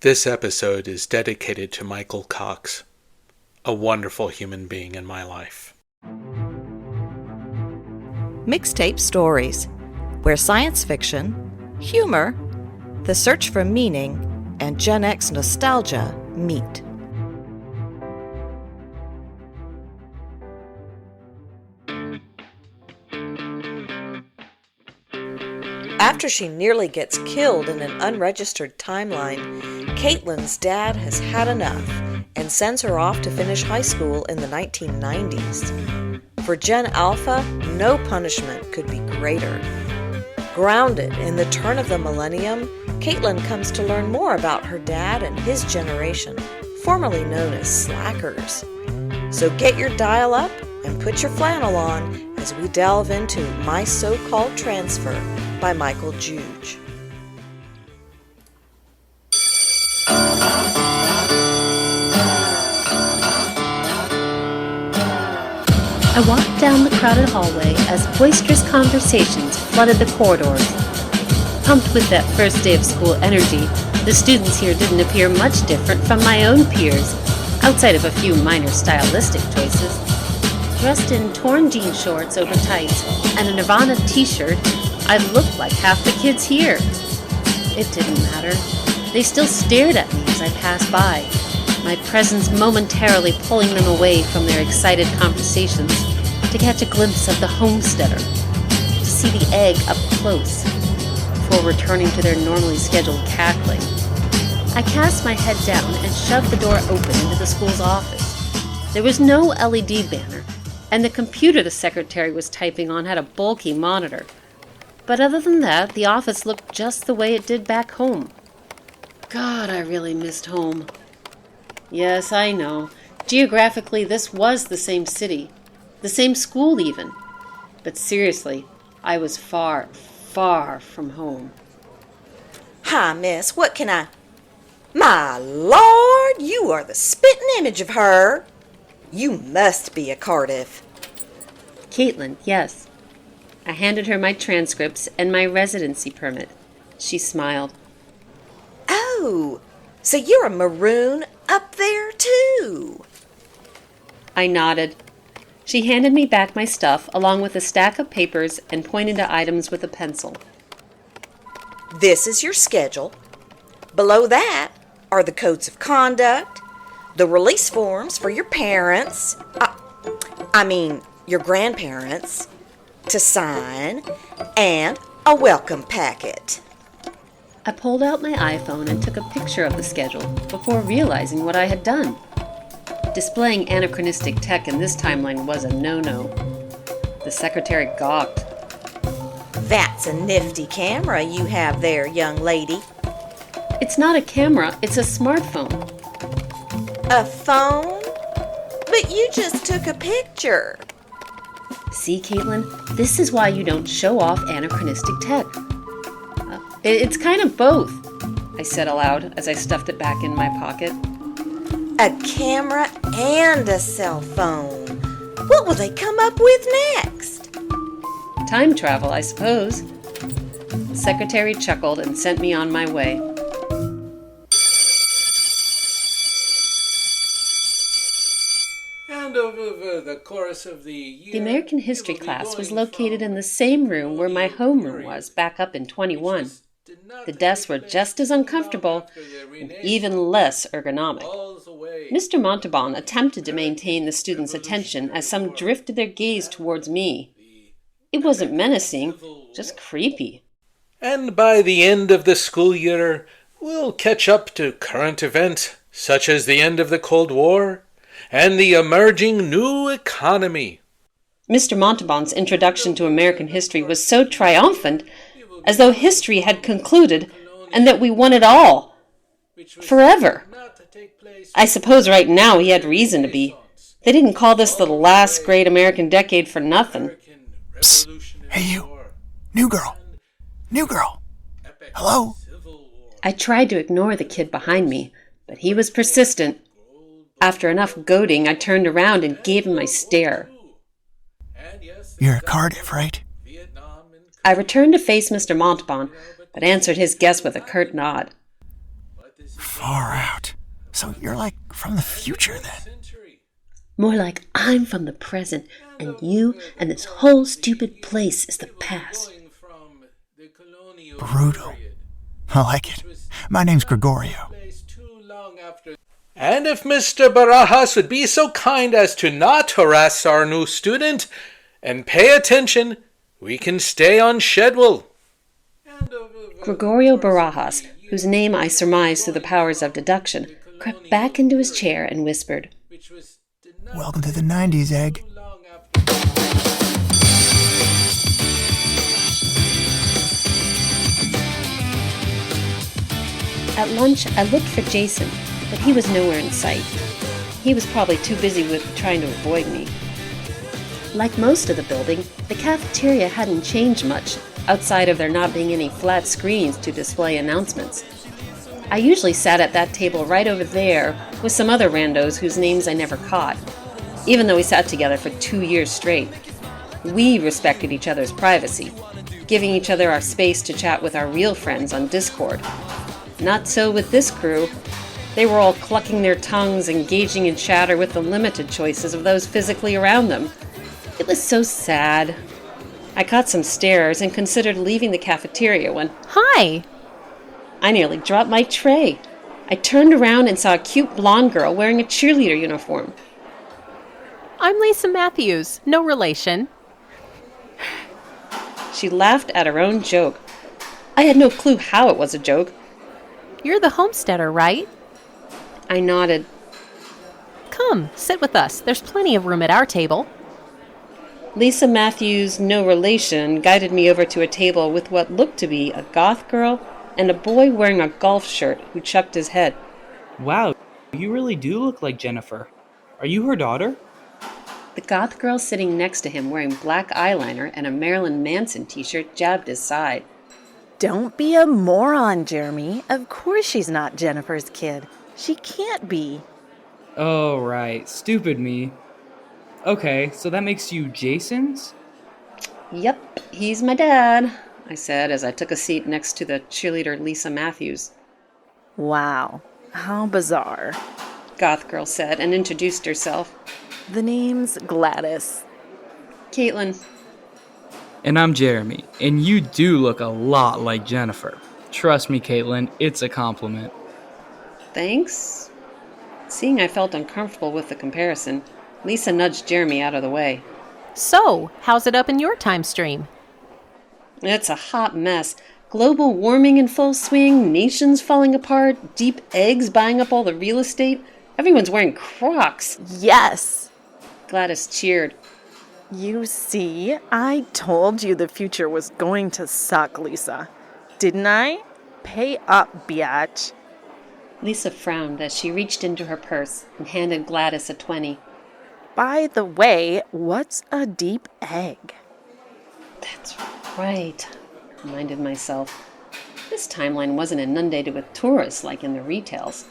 This episode is dedicated to Michael Cox, a wonderful human being in my life. Mixtape Stories, where science fiction, humor, the search for meaning, and Gen X nostalgia meet. After she nearly gets killed in an unregistered timeline, Caitlin's dad has had enough and sends her off to finish high school in the 1990s. For Gen Alpha, no punishment could be greater. Grounded in the turn of the millennium, Caitlin comes to learn more about her dad and his generation, formerly known as slackers. So get your dial up and put your flannel on as we delve into My So-Called Transfer by Michael Juge. I walked down the crowded hallway as boisterous conversations flooded the corridors. Pumped with that first day of school energy, the students here didn't appear much different from my own peers, outside of a few minor stylistic choices. Dressed in torn jean shorts over tights and a Nirvana t-shirt, I looked like half the kids here. It didn't matter. They still stared at me as I passed by, my presence momentarily pulling them away from their excited conversations to catch a glimpse of the homesteader, to see the egg up close, before returning to their normally scheduled cackling. I cast my head down and shoved the door open into the school's office. There was no LED banner, and the computer the secretary was typing on had a bulky monitor. But other than that, the office looked just the way it did back home. God, I really missed home. Yes, I know. Geographically, this was the same city. The same school, even. But seriously, I was far, far from home. Hi, miss, what can I... My Lord, you are the spitting image of her. You must be a Cardiff. Caitlin, yes. I handed her my transcripts and my residency permit. She smiled. Oh, so you're a maroon up there, too. I nodded. She handed me back my stuff along with a stack of papers and pointed to items with a pencil. This is your schedule. Below that are the codes of conduct, the release forms for your parents, your grandparents, to sign, and a welcome packet. I pulled out my iPhone and took a picture of the schedule before realizing what I had done. Displaying anachronistic tech in this timeline was a no-no. The secretary gawked. That's a nifty camera you have there, young lady. It's not a camera, it's a smartphone. A phone? But you just took a picture. See, Caitlin, this is why you don't show off anachronistic tech. It's kind of both, I said aloud as I stuffed it back in my pocket. A camera and a cell phone. What will they come up with next? Time travel, I suppose. The secretary chuckled and sent me on my way. And over the course of the year... The American history class was located in the same room where my homeroom was back up in 21. The desks were just as uncomfortable and even less ergonomic. Mr. Montalban attempted to maintain the students' attention as some drifted their gaze towards me. It wasn't menacing, just creepy. And by the end of the school year, we'll catch up to current events such as the end of the Cold War and the emerging new economy. Mr. Montalban's introduction to American history was so triumphant, as though history had concluded and that we won it all. Forever. I suppose right now he had reason to be. They didn't call this the last great American decade for nothing. Psst. Hey you. New girl. New girl. Hello? I tried to ignore the kid behind me, but he was persistent. After enough goading, I turned around and gave him my stare. You're a Cardiff, right? I returned to face Mr. Montalban, but answered his guess with a curt nod. Far out. So you're like from the future then? More like I'm from the present, and you and this whole stupid place is the past. Brutal. I like it. My name's Gregorio. And if Mr. Barajas would be so kind as to not harass our new student and pay attention, we can stay on schedule. Gregorio Barajas, whose name I surmised through the powers of deduction, crept back into his chair and whispered, Welcome to the 90s, Egg. At lunch, I looked for Jason, but he was nowhere in sight. He was probably too busy with trying to avoid me. Like most of the building, the cafeteria hadn't changed much, outside of there not being any flat screens to display announcements. I usually sat at that table right over there with some other randos whose names I never caught, even though we sat together for 2 years straight. We respected each other's privacy, giving each other our space to chat with our real friends on Discord. Not so with this crew. They were all clucking their tongues, engaging in chatter with the limited choices of those physically around them. It was so sad. I caught some stares and considered leaving the cafeteria when, Hi! I nearly dropped my tray. I turned around and saw a cute blonde girl wearing a cheerleader uniform. I'm Lisa Matthews, no relation. She laughed at her own joke. I had no clue how it was a joke. You're the homesteader, right? I nodded. Come, sit with us. There's plenty of room at our table. Lisa Matthews, no relation, guided me over to a table with what looked to be a goth girl and a boy wearing a golf shirt who chucked his head. Wow, you really do look like Jennifer. Are you her daughter? The goth girl sitting next to him wearing black eyeliner and a Marilyn Manson t-shirt jabbed his side. Don't be a moron, Jeremy. Of course she's not Jennifer's kid. She can't be. Oh, right. Stupid me. Okay, so that makes you Jason's? Yep, he's my dad, I said as I took a seat next to the cheerleader Lisa Matthews. Wow, how bizarre. Goth girl said and introduced herself. The name's Gladys. Caitlin. And I'm Jeremy, and you do look a lot like Jennifer. Trust me, Caitlin, it's a compliment. Thanks. Seeing I felt uncomfortable with the comparison, Lisa nudged Jeremy out of the way. So, how's it up in your time stream? It's a hot mess. Global warming in full swing, nations falling apart, deep eggs buying up all the real estate. Everyone's wearing Crocs. Yes! Gladys cheered. You see, I told you the future was going to suck, Lisa. Didn't I? Pay up, biatch. Lisa frowned as she reached into her purse and handed Gladys a 20. By the way, what's a deep egg? That's right, I reminded myself. This timeline wasn't inundated with tourists like in the retails.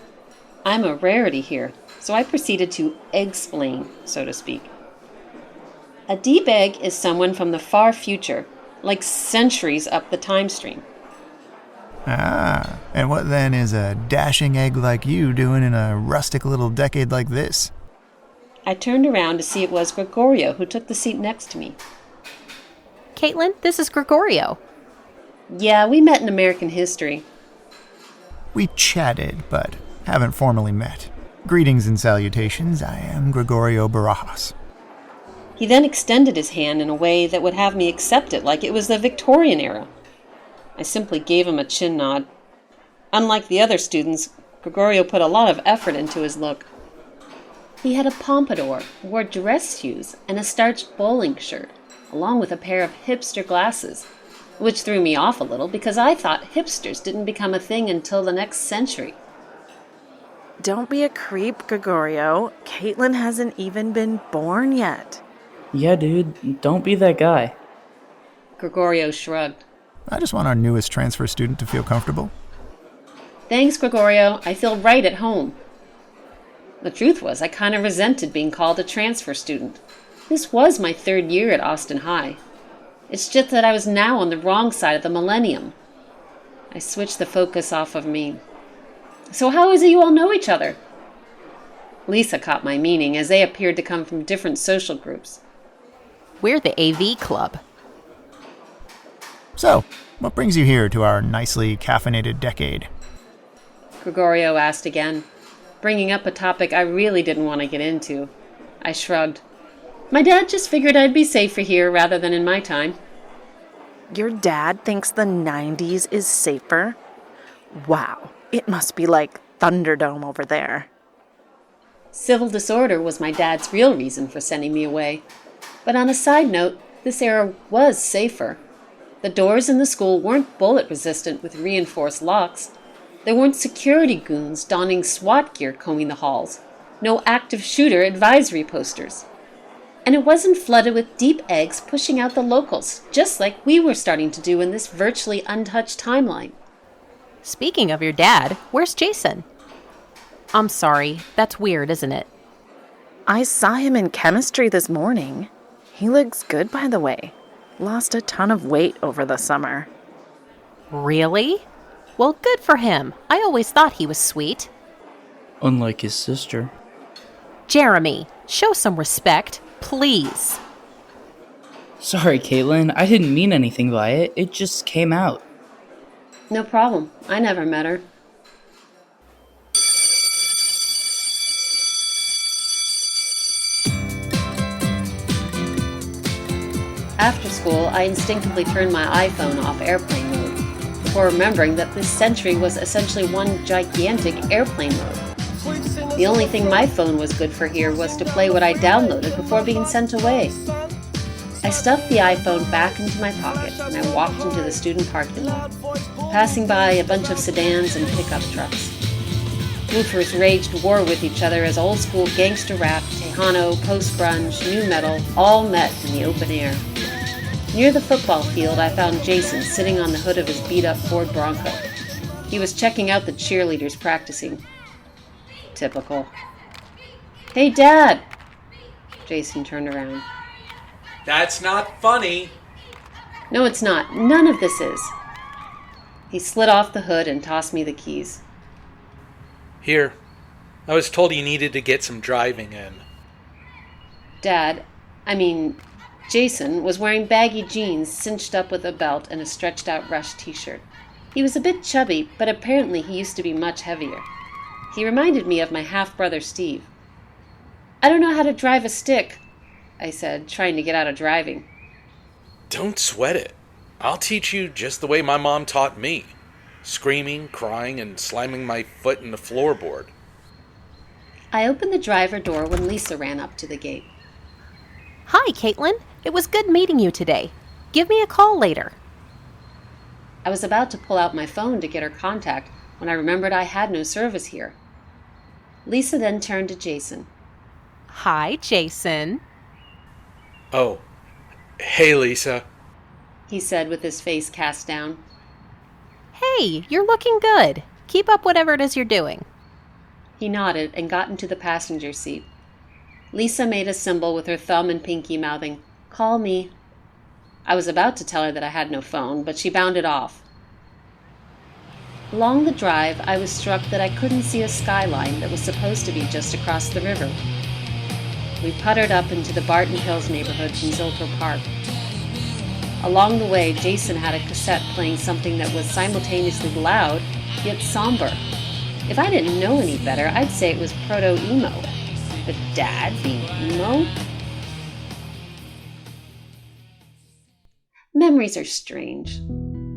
I'm a rarity here, so I proceeded to egg-splain, so to speak. A deep egg is someone from the far future, like centuries up the time stream. Ah, and what then is a dashing egg like you doing in a rustic little decade like this? I turned around to see it was Gregorio who took the seat next to me. Caitlin, this is Gregorio. Yeah, we met in American history. We chatted, but haven't formally met. Greetings and salutations, I am Gregorio Barajas. He then extended his hand in a way that would have me accept it like it was the Victorian era. I simply gave him a chin nod. Unlike the other students, Gregorio put a lot of effort into his look. He had a pompadour, wore dress shoes, and a starched bowling shirt, along with a pair of hipster glasses, which threw me off a little because I thought hipsters didn't become a thing until the next century. Don't be a creep, Gregorio. Caitlin hasn't even been born yet. Yeah, dude, don't be that guy. Gregorio shrugged. I just want our newest transfer student to feel comfortable. Thanks, Gregorio. I feel right at home. The truth was, I kind of resented being called a transfer student. This was my 3rd year at Austin High. It's just that I was now on the wrong side of the millennium. I switched the focus off of me. So how is it you all know each other? Lisa caught my meaning, as they appeared to come from different social groups. We're the AV Club. So, what brings you here to our nicely caffeinated decade? Gregorio asked again, bringing up a topic I really didn't want to get into. I shrugged. My dad just figured I'd be safer here rather than in my time. Your dad thinks the 90s is safer? Wow, it must be like Thunderdome over there. Civil disorder was my dad's real reason for sending me away. But on a side note, this era was safer. The doors in the school weren't bullet-resistant with reinforced locks. There weren't security goons donning SWAT gear combing the halls. No active shooter advisory posters. And it wasn't flooded with deep eggs pushing out the locals, just like we were starting to do in this virtually untouched timeline. Speaking of your dad, where's Jason? I'm sorry, that's weird, isn't it? I saw him in chemistry this morning. He looks good, by the way. Lost a ton of weight over the summer. Really? Well, good for him. I always thought he was sweet. Unlike his sister. Jeremy, show some respect, please. Sorry, Caitlin, I didn't mean anything by it. It just came out. No problem. I never met her. After school, I instinctively turned my iPhone off airplane mode, before remembering that this century was essentially one gigantic airplane mode. The only thing my phone was good for here was to play what I downloaded before being sent away. I stuffed the iPhone back into my pocket and I walked into the student parking lot, passing by a bunch of sedans and pickup trucks. Woofers waged war with each other as old school gangster rap, Tejano, post-grunge, nu metal all met in the open air. Near the football field, I found Jason sitting on the hood of his beat-up Ford Bronco. He was checking out the cheerleaders practicing. Typical. Hey, Dad! Jason turned around. That's not funny. No, it's not. None of this is. He slid off the hood and tossed me the keys. Here. I was told you needed to get some driving in. Jason was wearing baggy jeans cinched up with a belt and a stretched-out Rush t-shirt. He was a bit chubby, but apparently he used to be much heavier. He reminded me of my half-brother Steve. I don't know how to drive a stick, I said, trying to get out of driving. Don't sweat it. I'll teach you just the way my mom taught me. Screaming, crying, and slamming my foot in the floorboard. I opened the driver door when Lisa ran up to the gate. Hi, Caitlin. It was good meeting you today. Give me a call later. I was about to pull out my phone to get her contact when I remembered I had no service here. Lisa then turned to Jason. Hi, Jason. Oh, hey, Lisa. He said with his face cast down. Hey, you're looking good. Keep up whatever it is you're doing. He nodded and got into the passenger seat. Lisa made a symbol with her thumb and pinky, mouthing, "Call me." I was about to tell her that I had no phone, but she bounded off. Along the drive, I was struck that I couldn't see a skyline that was supposed to be just across the river. We puttered up into the Barton Hills neighborhood from Zilker Park. Along the way, Jason had a cassette playing something that was simultaneously loud, yet somber. If I didn't know any better, I'd say it was proto-emo. But Dad being emo? Memories are strange.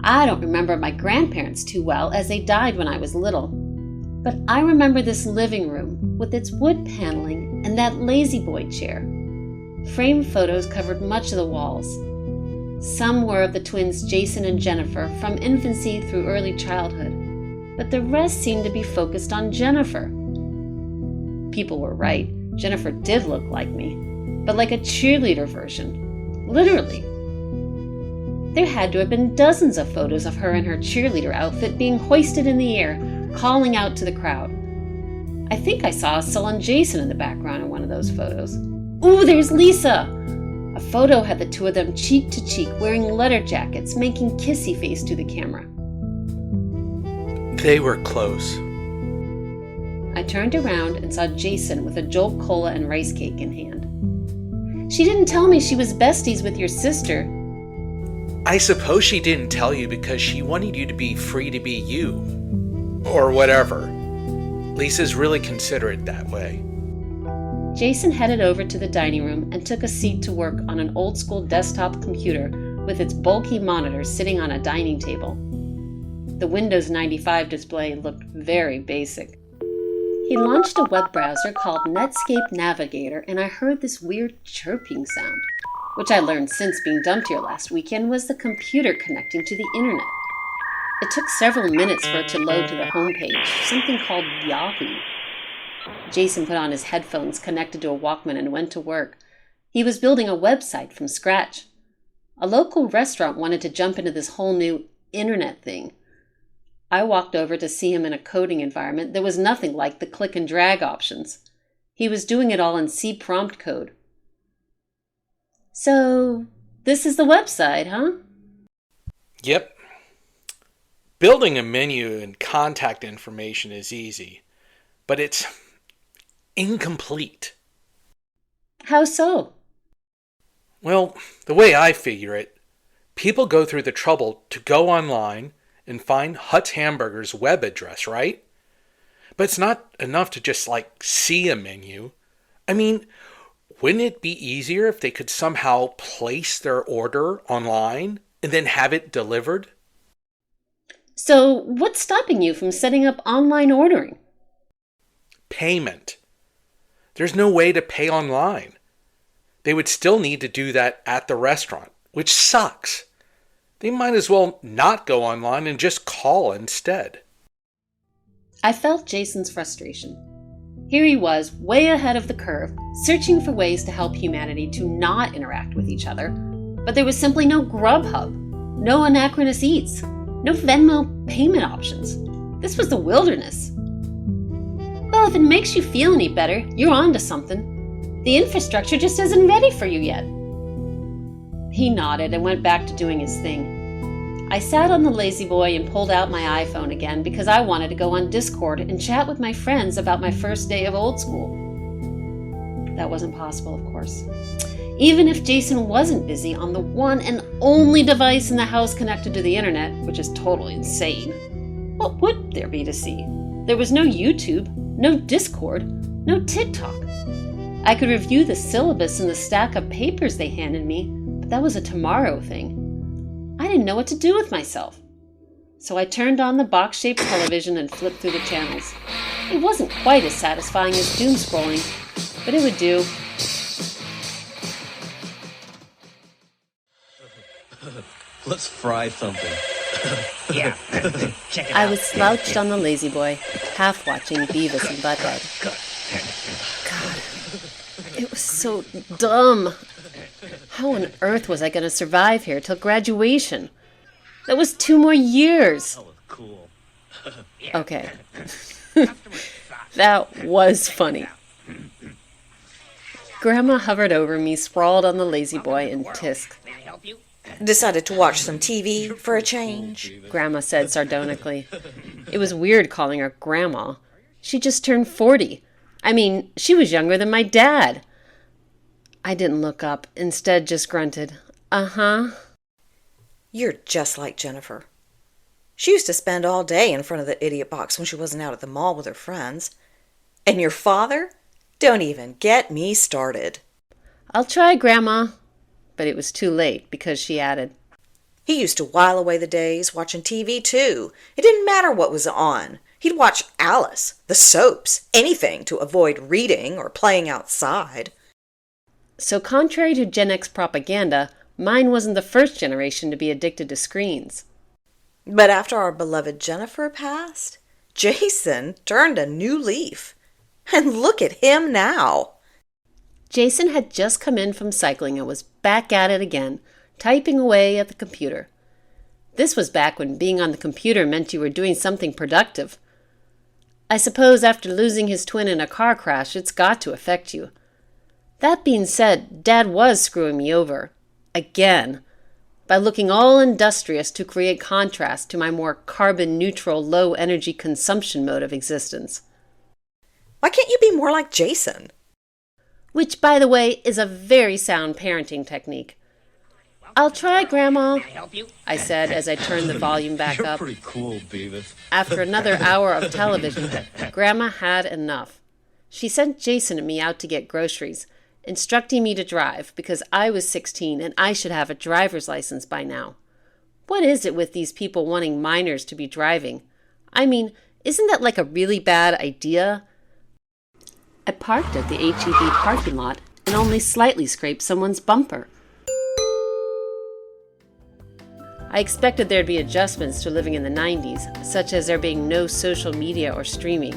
I don't remember my grandparents too well, as they died when I was little. But I remember this living room with its wood paneling and that lazy boy chair. Framed photos covered much of the walls. Some were of the twins Jason and Jennifer from infancy through early childhood, but the rest seemed to be focused on Jennifer. People were right. Jennifer did look like me, but like a cheerleader version. Literally. There had to have been dozens of photos of her in her cheerleader outfit being hoisted in the air, calling out to the crowd. I think I saw a sullen Jason in the background in one of those photos. Ooh, there's Lisa! A photo had the two of them cheek to cheek, wearing leather jackets, making kissy face to the camera. They were close. I turned around and saw Jason with a Jolt Cola and rice cake in hand. She didn't tell me she was besties with your sister. I suppose she didn't tell you because she wanted you to be free to be you. Or whatever. Lisa's really considerate that way. Jason headed over to the dining room and took a seat to work on an old-school desktop computer with its bulky monitor sitting on a dining table. The Windows 95 display looked very basic. He launched a web browser called Netscape Navigator, and I heard this weird chirping sound, which I learned since being dumped here last weekend was the computer connecting to the internet. It took several minutes for it to load to the homepage, something called Yahoo. Jason put on his headphones connected to a Walkman and went to work. He was building a website from scratch. A local restaurant wanted to jump into this whole new internet thing. I walked over to see him in a coding environment that was nothing like the click and drag options. He was doing it all in C prompt code. So, this is the website, huh? Yep. Building a menu and contact information is easy, but it's incomplete. How so? Well, the way I figure it, people go through the trouble to go online and find Hut's Hamburger's web address, right? But it's not enough to just, see a menu. I mean, wouldn't it be easier if they could somehow place their order online and then have it delivered? So, what's stopping you from setting up online ordering? Payment. There's no way to pay online. They would still need to do that at the restaurant, which sucks. They might as well not go online and just call instead. I felt Jason's frustration. Here he was, way ahead of the curve, searching for ways to help humanity to not interact with each other. But there was simply no Grubhub, no Anachronous Eats, no Venmo payment options. This was the wilderness. Well, if it makes you feel any better, you're onto something. The infrastructure just isn't ready for you yet. He nodded and went back to doing his thing. I sat on the lazy boy and pulled out my iPhone again because I wanted to go on Discord and chat with my friends about my first day of old school. That wasn't possible, of course. Even if Jason wasn't busy on the one and only device in the house connected to the internet, which is totally insane, what would there be to see? There was no YouTube, no Discord, no TikTok. I could review the syllabus in the stack of papers they handed me, but that was a tomorrow thing. I didn't know what to do with myself. So I turned on the box-shaped television and flipped through the channels. It wasn't quite as satisfying as doom scrolling, but it would do. Let's fry something. Yeah, check it out. I was slouched on the lazy boy, half watching Beavis and Butthead. God, it was so dumb. How on earth was I going to survive here till graduation? That was 2 more years. That was cool. Okay. That was funny. Grandma hovered over me, sprawled on the lazy boy, and tisked. May I help you? Decided to watch some TV for a change. Grandma said sardonically. It was weird calling her Grandma. She just turned 40. I mean, she was younger than my dad. I didn't look up, instead just grunted, uh-huh. You're just like Jennifer. She used to spend all day in front of the idiot box when she wasn't out at the mall with her friends. And your father? Don't even get me started. I'll try, Grandma. But it was too late because she added, He used to while away the days watching TV, too. It didn't matter what was on. He'd watch Alice, the soaps, anything to avoid reading or playing outside. So contrary to Gen X propaganda, mine wasn't the first generation to be addicted to screens. But after our beloved Jennifer passed, Jason turned a new leaf. And look at him now. Jason had just come in from cycling and was back at it again, typing away at the computer. This was back when being on the computer meant you were doing something productive. I suppose after losing his twin in a car crash, it's got to affect you. That being said, Dad was screwing me over. Again. By looking all industrious to create contrast to my more carbon-neutral, low-energy consumption mode of existence. Why can't you be more like Jason? Which, by the way, is a very sound parenting technique. I'll try, Grandma, I said as I turned the volume back You're up. pretty cool, Beavis. After another hour of television, Grandma had enough. She sent Jason and me out to get groceries, instructing me to drive because I was 16 and I should have a driver's license by now. What is it with these people wanting minors to be driving? I mean, isn't that like a really bad idea? I parked at the H-E-B parking lot and only slightly scraped someone's bumper. I expected there'd be adjustments to living in the 90s, such as there being no social media or streaming.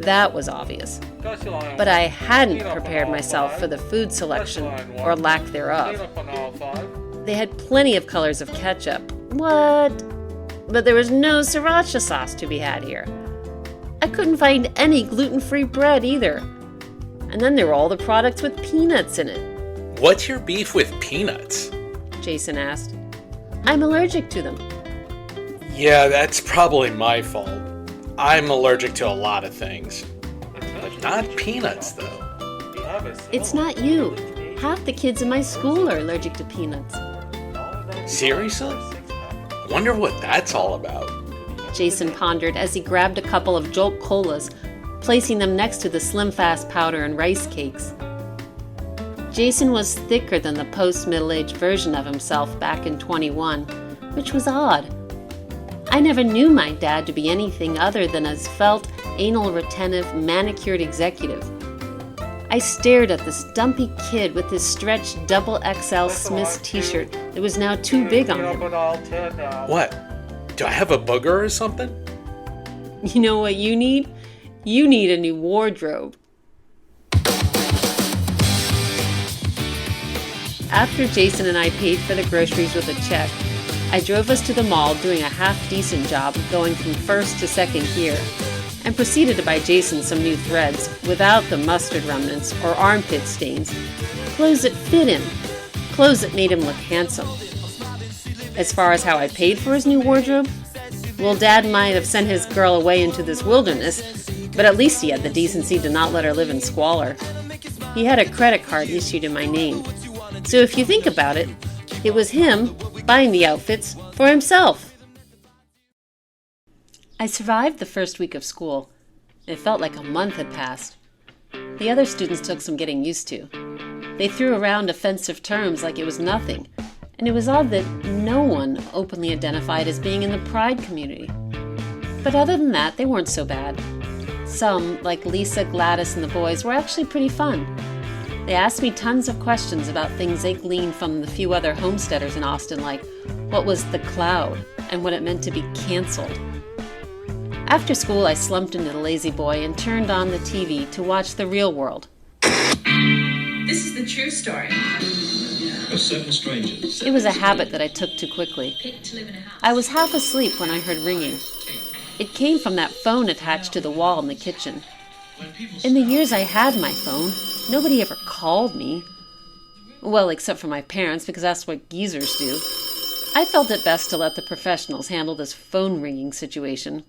That was obvious. But I hadn't prepared myself for the food selection, or lack thereof. They had plenty of colors of ketchup. What? But there was no sriracha sauce to be had here. I couldn't find any gluten-free bread either. And then there were all the products with peanuts in it. What's your beef with peanuts? Jason asked. I'm allergic to them. Yeah, that's probably my fault. I'm allergic to a lot of things. But not peanuts, though. It's not you. Half the kids in my school are allergic to peanuts. Seriously? I wonder what that's all about. Jason pondered as he grabbed a couple of Jolt Colas, placing them next to the Slim Fast powder and rice cakes. Jason was thicker than the post-middle-aged version of himself back in 21, which was odd. I never knew my dad to be anything other than a svelte, anal-retentive, manicured executive. I stared at this dumpy kid with his stretched double XL Smith's t-shirt that was now too big on him. What? Do I have a booger or something? You know what you need? You need a new wardrobe. After Jason and I paid for the groceries with a check, I drove us to the mall doing a half-decent job going from first to second gear, and proceeded to buy Jason some new threads without the mustard remnants or armpit stains, clothes that fit him, clothes that made him look handsome. As far as how I paid for his new wardrobe, well, Dad might have sent his girl away into this wilderness, but at least he had the decency to not let her live in squalor. He had a credit card issued in my name. So if you think about it, it was him buying the outfits for himself. I survived the first week of school. It felt like a month had passed. The other students took some getting used to. They threw around offensive terms like it was nothing, and it was odd that no one openly identified as being in the Pride community. But other than that, they weren't so bad. Some, like Lisa, Gladys, and the boys, were actually pretty fun. They asked me tons of questions about things they gleaned from the few other homesteaders in Austin, like what was the cloud and what it meant to be canceled. After school, I slumped into the lazy boy and turned on the TV to watch The Real World. This is the true story. Of 7 strangers. It was a habit that I took too quickly. I was half asleep when I heard ringing. It came from that phone attached to the wall in the kitchen. In the years I had my phone, nobody ever called me. Well, except for my parents, because that's what geezers do. I felt it best to let the professionals handle this phone ringing situation.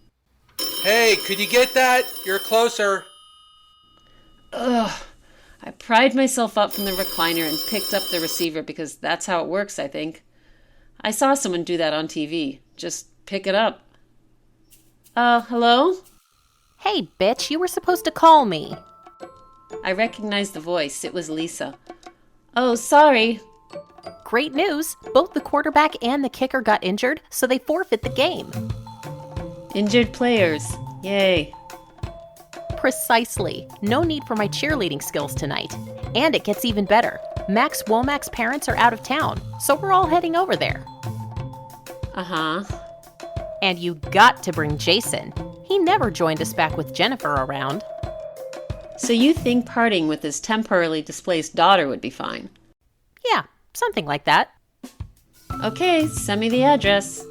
Hey, could you get that? You're closer. Ugh. I pried myself up from the recliner and picked up the receiver because that's how it works, I think. I saw someone do that on TV. Just pick it up. Hello? Hey, bitch, you were supposed to call me. I recognized the voice. It was Lisa. Oh, sorry. Great news. Both the quarterback and the kicker got injured, so they forfeit the game. Injured players. Yay. Precisely. No need for my cheerleading skills tonight. And it gets even better. Max Womack's parents are out of town, so we're all heading over there. Uh-huh. And you got to bring Jason. He never joined us back with Jennifer around. So you think parting with his temporarily displaced daughter would be fine? Yeah, something like that. Okay, send me the address.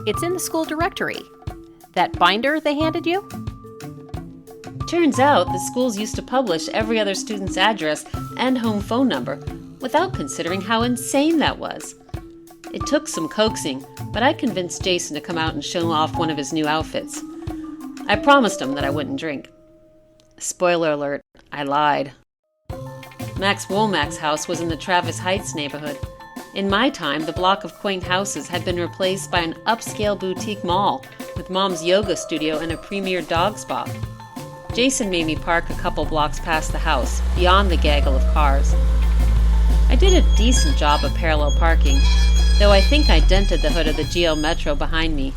It's in the school directory. That binder they handed you? Turns out the schools used to publish every other student's address and home phone number without considering how insane that was. It took some coaxing, but I convinced Jason to come out and show off one of his new outfits. I promised him that I wouldn't drink. Spoiler alert, I lied. Max Womack's house was in the Travis Heights neighborhood. In my time, the block of quaint houses had been replaced by an upscale boutique mall with Mom's yoga studio and a premier dog spa. Jason made me park a couple blocks past the house, beyond the gaggle of cars. I did a decent job of parallel parking, though I think I dented the hood of the GL Metro behind me.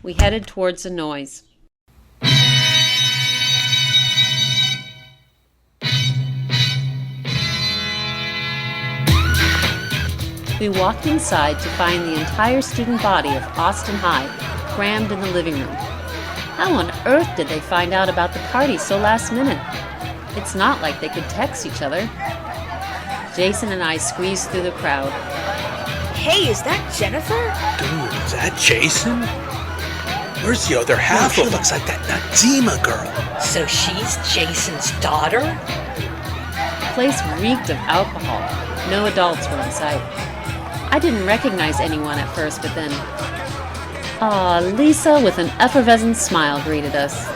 We headed towards the noise. We walked inside to find the entire student body of Austin High crammed in the living room. How on earth did they find out about the party so last minute? It's not like they could text each other. Jason and I squeezed through the crowd. Hey, is that Jennifer? Dude, is that Jason? Where's the other half? Who looks like that Nazima girl? So she's Jason's daughter? The place reeked of alcohol. No adults were in sight. I didn't recognize anyone at first, but then... Lisa with an effervescent smile greeted us.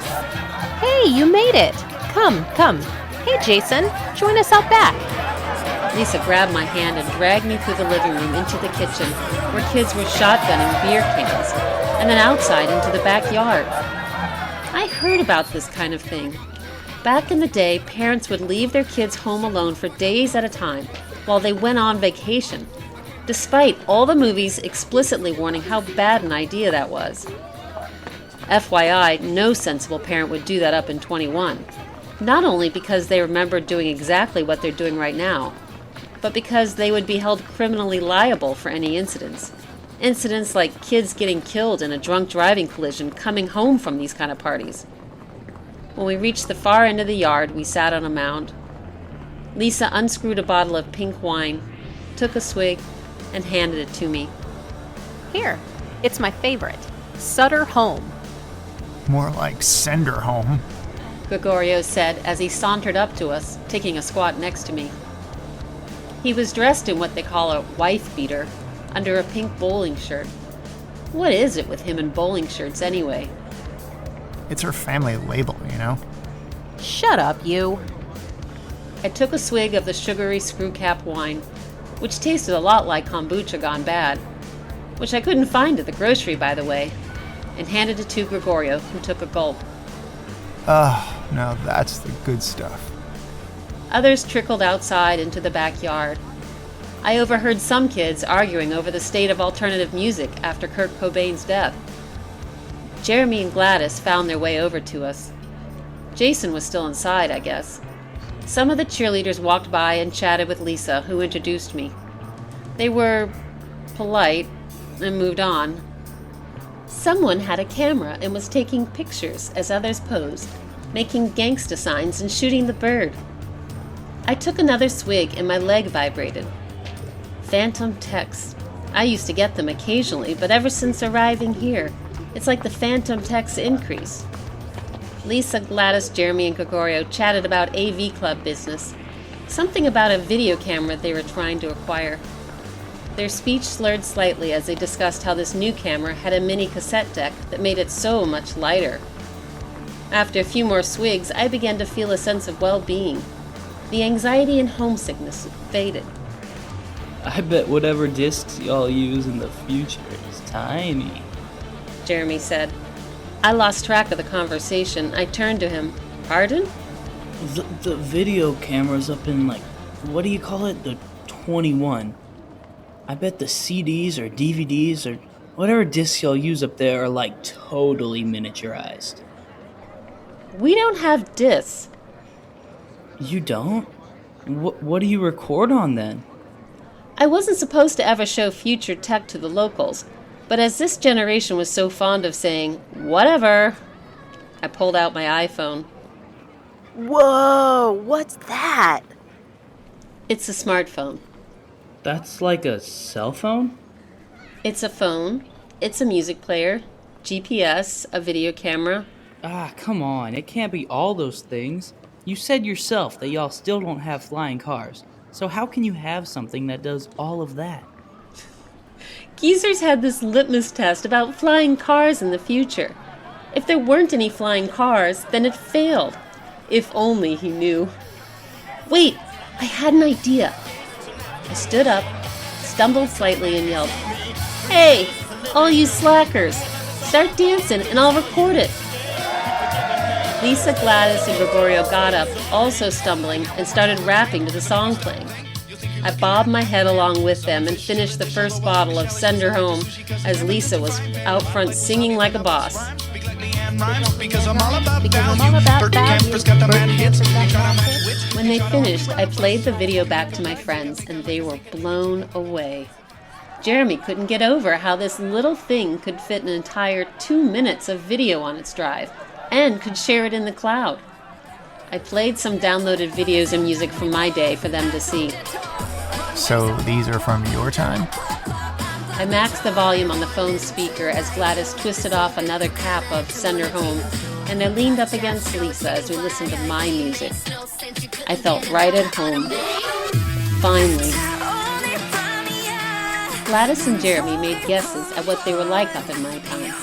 Hey, you made it. Come. Hey, Jason, join us out back. Lisa grabbed my hand and dragged me through the living room into the kitchen, where kids were shotgunning beer cans, and then outside into the backyard. I heard about this kind of thing. Back in the day, parents would leave their kids home alone for days at a time while they went on vacation, despite all the movies explicitly warning how bad an idea that was. FYI, no sensible parent would do that up in 21, not only because they remembered doing exactly what they're doing right now, but because they would be held criminally liable for any incidents. Incidents like kids getting killed in a drunk driving collision coming home from these kind of parties. When we reached the far end of the yard, we sat on a mound. Lisa unscrewed a bottle of pink wine, took a swig, and handed it to me. Here, it's my favorite. Sutter Home. More like send her home. Gregorio said as he sauntered up to us, taking a squat next to me. He was dressed in what they call a wife beater, under a pink bowling shirt. What is it with him and bowling shirts anyway? It's her family label, you know? Shut up, you. I took a swig of the sugary screw-cap wine, which tasted a lot like kombucha gone bad, which I couldn't find at the grocery, by the way, and handed it to Gregorio, who took a gulp. Now that's the good stuff. Others trickled outside into the backyard. I overheard some kids arguing over the state of alternative music after Kurt Cobain's death. Jeremy and Gladys found their way over to us. Jason was still inside, I guess. Some of the cheerleaders walked by and chatted with Lisa, who introduced me. They were polite and moved on. Someone had a camera and was taking pictures as others posed, making gangsta signs and shooting the bird. I took another swig and my leg vibrated. Phantom texts. I used to get them occasionally, but ever since arriving here, it's like the phantom texts increase. Lisa, Gladys, Jeremy, and Gregorio chatted about AV Club business, something about a video camera they were trying to acquire. Their speech slurred slightly as they discussed how this new camera had a mini cassette deck that made it so much lighter. After a few more swigs, I began to feel a sense of well-being. The anxiety and homesickness faded. I bet whatever discs y'all use in the future is tiny, Jeremy said. I lost track of the conversation. I turned to him. Pardon? The video camera's up in, what do you call it? The 21. I bet the CDs or DVDs or whatever discs y'all use up there are, totally miniaturized. We don't have discs. You don't? What do you record on then? I wasn't supposed to ever show future tech to the locals, but as this generation was so fond of saying, whatever, I pulled out my iPhone. Whoa, what's that? It's a smartphone. That's like a cell phone? It's a phone, it's a music player, GPS, a video camera. Ah, come on, it can't be all those things. You said yourself that y'all still don't have flying cars, so how can you have something that does all of that? Geezers had this litmus test about flying cars in the future. If there weren't any flying cars, then it failed. If only he knew. Wait, I had an idea. I stood up, stumbled slightly, and yelled, "Hey, all you slackers, start dancing and I'll record it." Lisa, Gladys, and Gregorio got up, also stumbling, and started rapping to the song playing. I bobbed my head along with them and finished the first bottle of Send Her Home as Lisa was out front singing like a boss. When they finished, I played the video back to my friends, and they were blown away. Jeremy couldn't get over how this little thing could fit an entire 2 minutes of video on its drive, and could share it in the cloud. I played some downloaded videos and music from my day for them to see. So these are from your time? I maxed the volume on the phone speaker as Gladys twisted off another cap of Send Her Home, and I leaned up against Lisa as we listened to my music. I felt right at home. Finally. Gladys and Jeremy made guesses at what they were like up in my time.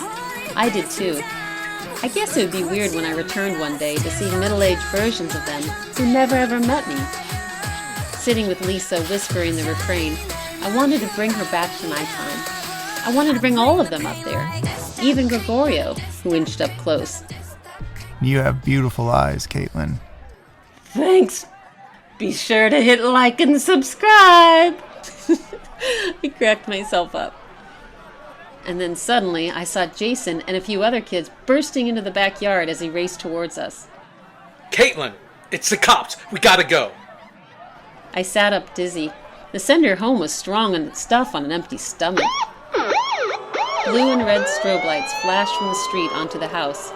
I did too. I guess it would be weird when I returned one day to see middle-aged versions of them who never ever met me. Sitting with Lisa whispering the refrain, I wanted to bring her back to my time. I wanted to bring all of them up there, even Gregorio, who inched up close. You have beautiful eyes, Caitlin. Thanks. Be sure to hit like and subscribe. I cracked myself up. And then suddenly I saw Jason and a few other kids bursting into the backyard as he raced towards us. Caitlin, it's the cops. We gotta go. I sat up dizzy. The Send Her Home was strong and stuff on an empty stomach. Blue and red strobe lights flashed from the street onto the house.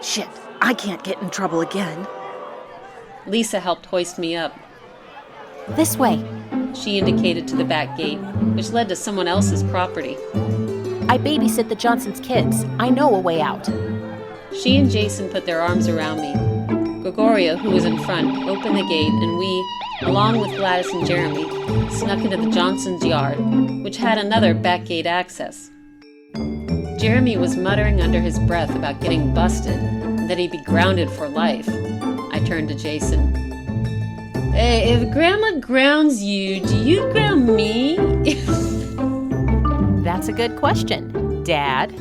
Shit, I can't get in trouble again. Lisa helped hoist me up. This way. She indicated to the back gate, which led to someone else's property. I babysit the Johnsons' kids. I know a way out. She and Jason put their arms around me. Gregorio, who was in front, opened the gate, and we, along with Gladys and Jeremy, snuck into the Johnsons' yard, which had another back gate access. Jeremy was muttering under his breath about getting busted and that he'd be grounded for life. I turned to Jason. Hey, if Grandma grounds you, do you ground me? That's a good question, Dad.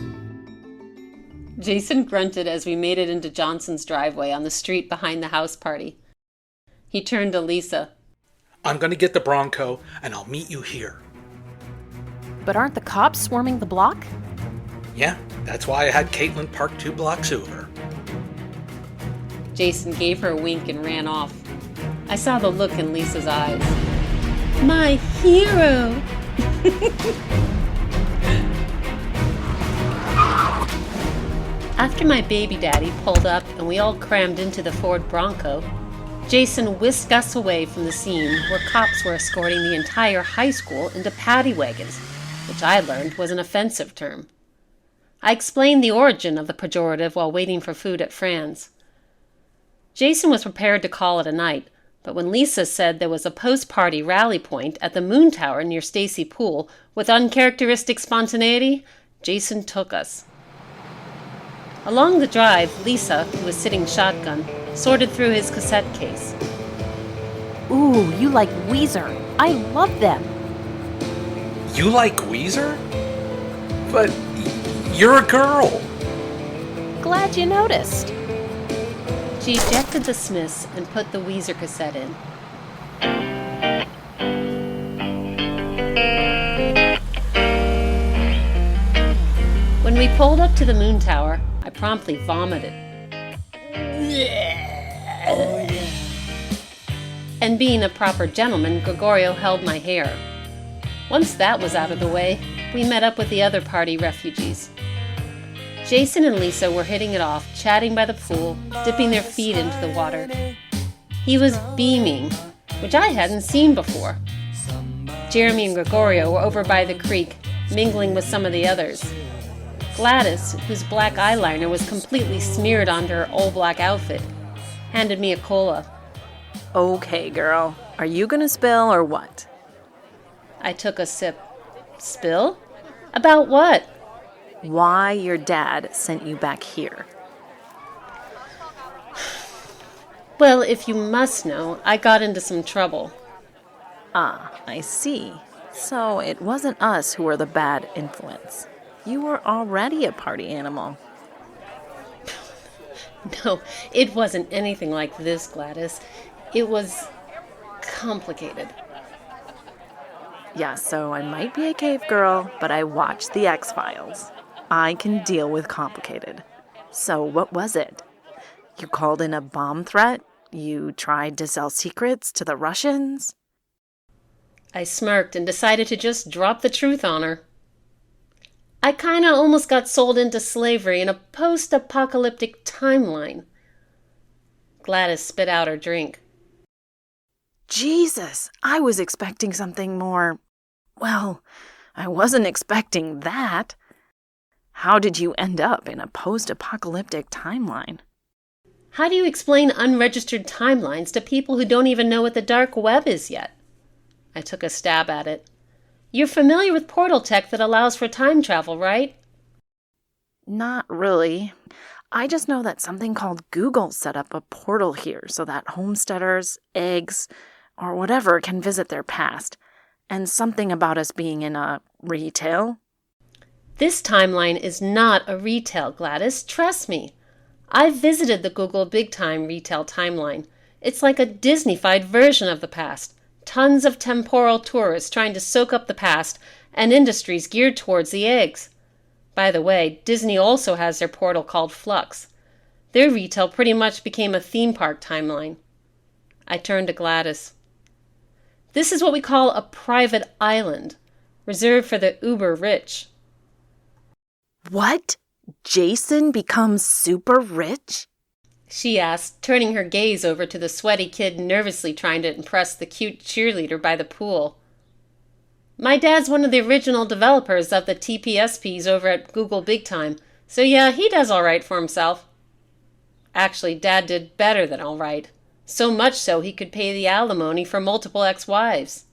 Jason grunted as we made it into Johnson's driveway on the street behind the house party. He turned to Lisa. I'm gonna get the Bronco, and I'll meet you here. But aren't the cops swarming the block? Yeah, that's why I had Caitlin parked 2 blocks over. Jason gave her a wink and ran off. I saw the look in Lisa's eyes. My hero! After my baby daddy pulled up and we all crammed into the Ford Bronco, Jason whisked us away from the scene where cops were escorting the entire high school into paddy wagons, which I learned was an offensive term. I explained the origin of the pejorative while waiting for food at Fran's. Jason was prepared to call it a night, but when Lisa said there was a post-party rally point at the Moon Tower near Stacy Pool with uncharacteristic spontaneity, Jason took us. Along the drive, Lisa, who was sitting shotgun, sorted through his cassette case. Ooh, you like Weezer. I love them. You like Weezer? But you're a girl. Glad you noticed. She ejected the Smiths and put the Weezer cassette in. When we pulled up to the Moon Tower, I promptly vomited. And being a proper gentleman, Gregorio held my hair. Once that was out of the way, we met up with the other party refugees. Jason and Lisa were hitting it off, chatting by the pool, dipping their feet into the water. He was beaming, which I hadn't seen before. Jeremy and Gregorio were over by the creek, mingling with some of the others. Gladys, whose black eyeliner was completely smeared onto her all-black outfit, handed me a cola. Okay, girl. Are you gonna spill or what? I took a sip. Spill? About what? Why your dad sent you back here. Well, if you must know, I got into some trouble. Ah, I see. So it wasn't us who were the bad influence. You were already a party animal. No, it wasn't anything like this, Gladys. It was complicated. Yeah, so I might be a cave girl, but I watched the X-Files. I can deal with complicated. So what was it? You called in a bomb threat? You tried to sell secrets to the Russians? I smirked and decided to just drop the truth on her. I kinda almost got sold into slavery in a post-apocalyptic timeline. Gladys spit out her drink. Jesus, I was expecting something more... Well, I wasn't expecting that. How did you end up in a post-apocalyptic timeline? How do you explain unregistered timelines to people who don't even know what the dark web is yet? I took a stab at it. You're familiar with portal tech that allows for time travel, right? Not really. I just know that something called Google set up a portal here so that homesteaders, eggs, or whatever can visit their past. And something about us being in a retail. This timeline is not a retail, Gladys. Trust me. I've visited the Google Big Time retail timeline. It's like a Disney-fied version of the past. Tons of temporal tourists trying to soak up the past, and industries geared towards the eggs. By the way, Disney also has their portal called Flux. Their retail pretty much became a theme park timeline. I turned to Gladys. This is what we call a private island, reserved for the uber rich. What? Jason becomes super rich? She asked, turning her gaze over to the sweaty kid nervously trying to impress the cute cheerleader by the pool. My dad's one of the original developers of the TPSPs over at Google Big Time, so yeah, he does all right for himself. Actually, Dad did better than all right. So much so he could pay the alimony for multiple ex-wives.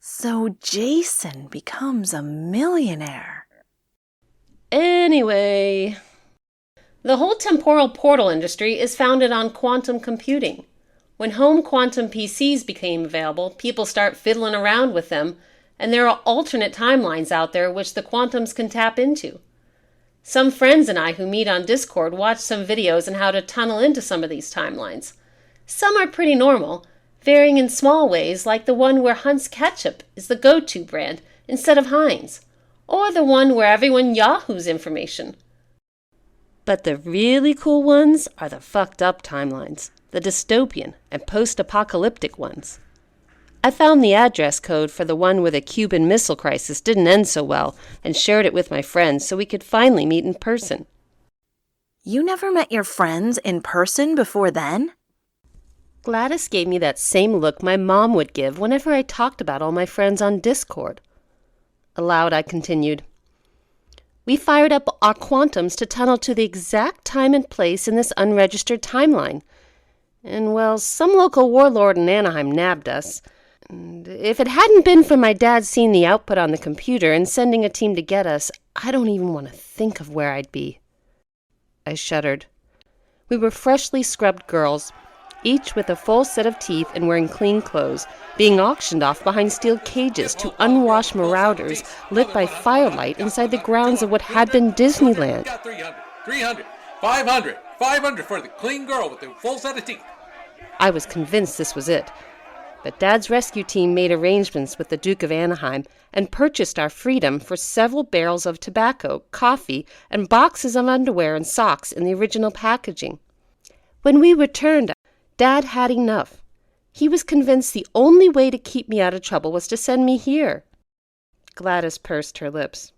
So Jason becomes a millionaire. Anyway, the whole temporal portal industry is founded on quantum computing. When home quantum PCs became available, people start fiddling around with them, and there are alternate timelines out there which the quantums can tap into. Some friends and I who meet on Discord watch some videos on how to tunnel into some of these timelines. Some are pretty normal, varying in small ways, like the one where Hunt's Ketchup is the go-to brand instead of Heinz, or the one where everyone yahoos information. But the really cool ones are the fucked up timelines, the dystopian and post-apocalyptic ones. I found the address code for the one where the Cuban Missile Crisis didn't end so well and shared it with my friends so we could finally meet in person. You never met your friends in person before then? Gladys gave me that same look my mom would give whenever I talked about all my friends on Discord. Aloud, I continued. We fired up our quantums to tunnel to the exact time and place in this unregistered timeline. And, well, some local warlord in Anaheim nabbed us. And if it hadn't been for my dad seeing the output on the computer and sending a team to get us, I don't even want to think of where I'd be. I shuddered. We were freshly scrubbed girls, each with a full set of teeth and wearing clean clothes, being auctioned off behind steel cages to unwashed marauders lit by firelight inside the grounds of what had been Disneyland. 300, 500 for the clean girl with the full set of teeth. I was convinced this was it. But Dad's rescue team made arrangements with the Duke of Anaheim and purchased our freedom for several barrels of tobacco, coffee, and boxes of underwear and socks in the original packaging. When we returned, Dad had enough. He was convinced the only way to keep me out of trouble was to send me here. Gladys pursed her lips.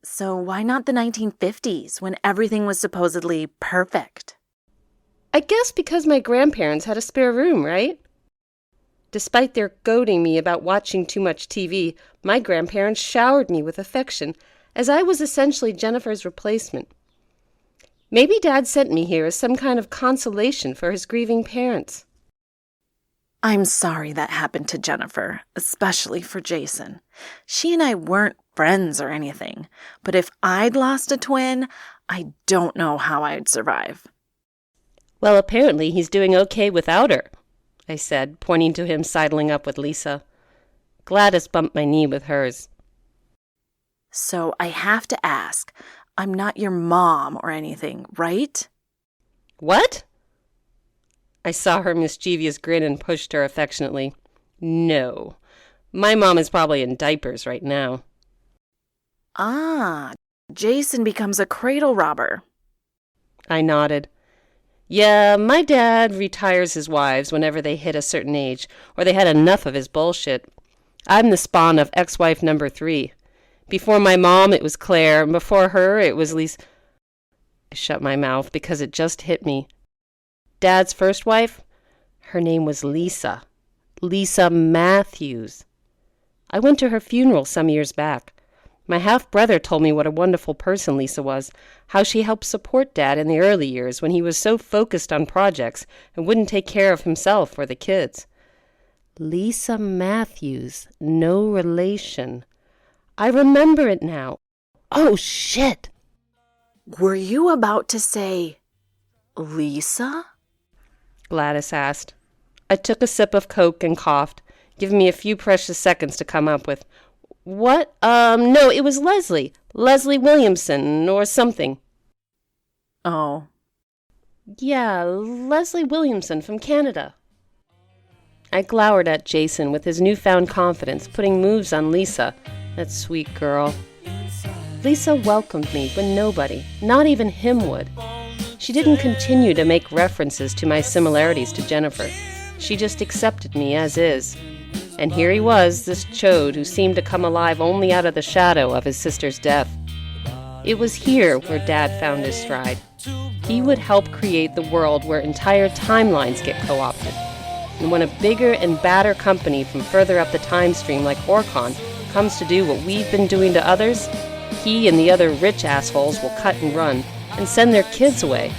So why not the 1950s, when everything was supposedly perfect? I guess because my grandparents had a spare room, right? Despite their goading me about watching too much TV, my grandparents showered me with affection, as I was essentially Jennifer's replacement. Maybe Dad sent me here as some kind of consolation for his grieving parents. I'm sorry that happened to Jennifer, especially for Jason. She and I weren't friends or anything, but if I'd lost a twin, I don't know how I'd survive. Well, apparently he's doing okay without her, I said, pointing to him sidling up with Lisa. Gladys bumped my knee with hers. So I have to ask, I'm not your mom or anything, right? What? I saw her mischievous grin and pushed her affectionately. No. My mom is probably in diapers right now. Ah, Jason becomes a cradle robber. I nodded. Yeah, my dad retires his wives whenever they hit a certain age, or they had enough of his bullshit. I'm the spawn of ex-wife number 3. Before my mom, it was Claire, and before her, it was Lisa. I shut my mouth because it just hit me. Dad's first wife? Her name was Lisa. Lisa Matthews. I went to her funeral some years back. My half-brother told me what a wonderful person Lisa was, how she helped support Dad in the early years when he was so focused on projects and wouldn't take care of himself or the kids. Lisa Matthews, no relation. I remember it now. Oh, shit! Were you about to say Lisa? Gladys asked. I took a sip of Coke and coughed, giving me a few precious seconds to come up with, what? No, it was Leslie. Leslie Williamson or something. Oh. Yeah, Leslie Williamson from Canada. I glowered at Jason with his newfound confidence, putting moves on Lisa, that sweet girl. Lisa welcomed me when nobody, not even him, would. She didn't continue to make references to my similarities to Jennifer. She just accepted me as is. And here he was, this chode who seemed to come alive only out of the shadow of his sister's death. It was here where Dad found his stride. He would help create the world where entire timelines get co-opted. And when a bigger and badder company from further up the time stream like Orcon comes to do what we've been doing to others, he and the other rich assholes will cut and run and send their kids away.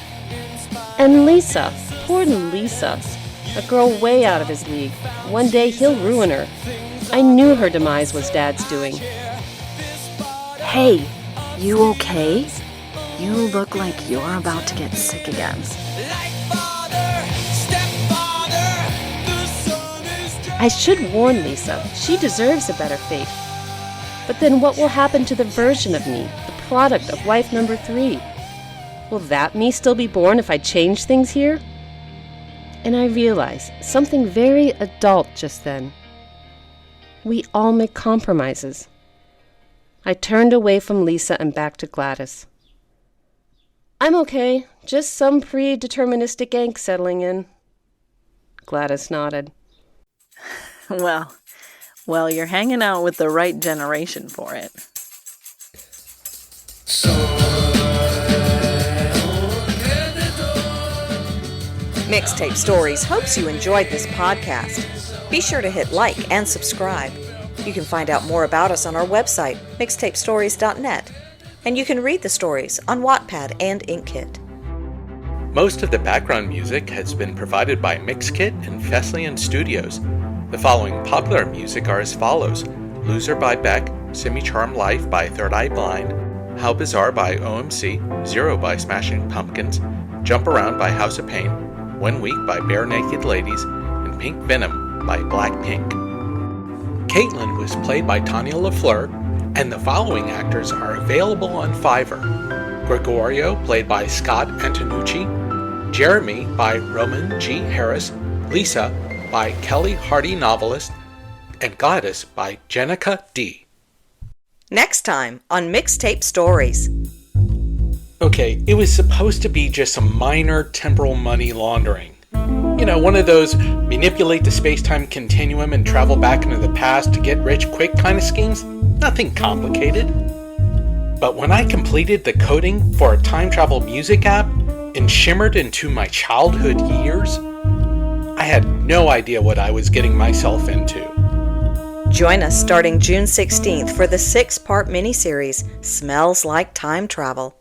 And Lisa, poor Lisa, a girl way out of his league. One day he'll ruin her. I knew her demise was Dad's doing. Hey, you okay? You look like you're about to get sick again. I should warn Lisa. She deserves a better fate. But then what will happen to the version of me, the product of wife number 3? Will that me still be born if I change things here? And I realized something very adult just then. We all make compromises. I turned away from Lisa and back to Gladys. I'm okay, just some predeterministic angst settling in. Gladys nodded. Well, you're hanging out with the right generation for it. Mixtape Stories hopes you enjoyed this podcast. Be sure to hit like and subscribe. You can find out more about us on our website, mixtapestories.net, and you can read the stories on Wattpad and Inkkit. Most of the background music has been provided by Mixkit and Fesliyan Studios. The following popular music are as follows: Loser by Beck, Semi-Charmed Life by Third Eye Blind, How Bizarre by OMC, Zero by Smashing Pumpkins, Jump Around by House of Pain, 1 Week by Bare Naked Ladies, and Pink Venom by Blackpink. Caitlin was played by Tanya LaFleur, and the following actors are available on Fiverr. Gregorio, played by Scott Antonucci, Jeremy by Roman G. Harris, Lisa by Kelly Hardy Novelist, and Gladys by Jenica D. Next time on Mixtape Stories. Okay, it was supposed to be just some minor temporal money laundering. You know, one of those manipulate the space-time continuum and travel back into the past to get rich quick kind of schemes. Nothing complicated. But when I completed the coding for a time travel music app and shimmered into my childhood years, I had no idea what I was getting myself into. Join us starting June 16th for the 6-part miniseries, Smells Like Time Travel.